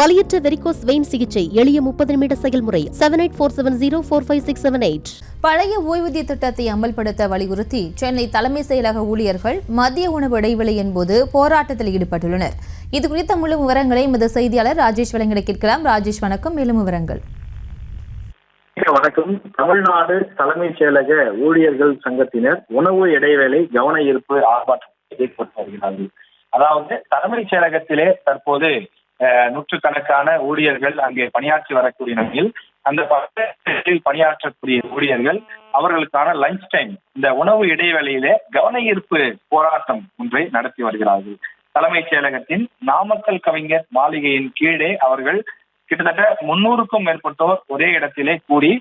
வலியற்ற varicose vein சிகிச்சை எளிய 30 நிமிட செயல்முறை 7847045678. பழைய ஓய்வூதிய திட்டத்தை அமல்படுத்த வலியுறுத்தி சென்னை தலைமை செயலக ஊழியர்கள் மதிய உணவு இடைவேளையின் போது போராட்டத்தில் ஈடுபட்டுள்ளனர். இதுகுறித்த முழு விவரங்களை எமது செய்தியாளர் ராஜேஷ் வழங்கிட கேட்கலாம். ராஜேஷ், வணக்கம். மேலும் விவரங்கள். வணக்கம். தமிழ்நாடு தலைமைச் செயலக ஊழியர்கள் சங்கத்தினர் உணவு இடைவேளை கவன ஈர்ப்பு ஆர்ப்பாட்டத்தை ஏற்படுத்தி வருகிறார்கள். அதாவது தலைமைச் செயலகத்திலே தற்போது நூற்றுக்கணக்கான ஊழியர்கள் அங்கே பணியாற்றி வரக்கூடிய நிலையில் அந்த பகுதியில் பணியாற்றக்கூடிய ஊழியர்கள் அவர்களுக்கான லஞ்ச் டைம், இந்த உணவு இடைவேளையிலே கவன ஈர்ப்பு போராட்டம் ஒன்றை நடத்தி வருகிறார்கள். தலைமைச் செயலகத்தின் நாமக்கல் கவிஞர் மாளிகையின் கீழே அவர்கள் கிட்டத்தட்ட 300க்கும் மேற்பட்டோர் ஒரே இடத்திலே கூடி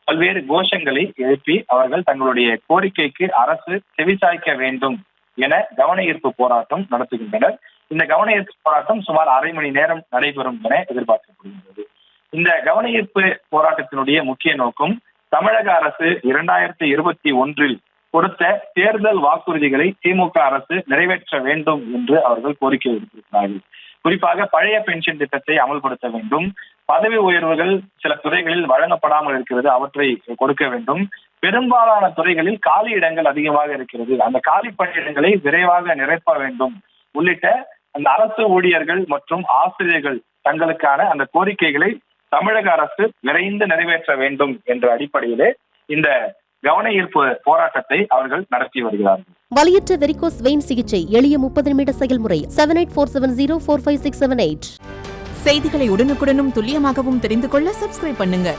பல்வேறு கோஷங்களை எழுப்பி அவர்கள் தங்களுடைய கோரிக்கைக்கு அரசு செவிசாய்க்க வேண்டும் என கவன ஈர்ப்பு போராட்டம் நடத்துகின்றனர். இந்த கவன ஈர்ப்பு போராட்டம் சுமார் அரை மணி நேரம் நடைபெறும் என எதிர்பார்க்கப்படுகிறது. இந்த கவன ஈர்ப்பு போராட்டத்தினுடைய முக்கிய நோக்கம் தமிழக அரசு 2021 கொடுத்த தேர்தல் வாக்குறுதிகளை திமுக அரசு நிறைவேற்ற வேண்டும் என்று அவர்கள் கோரிக்கை விடுத்திருக்கிறார்கள். குறிப்பாக பழைய பென்ஷன் திட்டத்தை அமல்படுத்த வேண்டும், பதவி உயர்வுகள் சில துறைகளில் வழங்கப்படாமல் இருக்கிறது, அவற்றை கொடுக்க வேண்டும், பெரும்பாலான துறைகளில் காலி இடங்கள் அதிகமாக இருக்கிறது, அந்த காலி பணியிடங்களை விரைவாக நிரப்ப வேண்டும் உள்ளிட்ட அந்த அரசு ஊழியர்கள் மற்றும் ஆசிரியர்கள் தங்களுக்கான அந்த கோரிக்கைகளை தமிழக அரசு விரைந்து நிறைவேற்ற வேண்டும் என்ற அடிப்படையிலே இந்த கவன ஈர்ப்பு போராட்டத்தை அவர்கள் நடத்தி வருகிறார்கள். வலியற்ற வெரிகோஸ் வெயின் சிகிச்சை எளிய 30 நிமிட செயல்முறை 7847045678. செய்திகளை உடனுக்குடனும் துல்லியமாகவும் தெரிந்து கொள்ள சப்ஸ்கிரைப் பண்ணுங்க.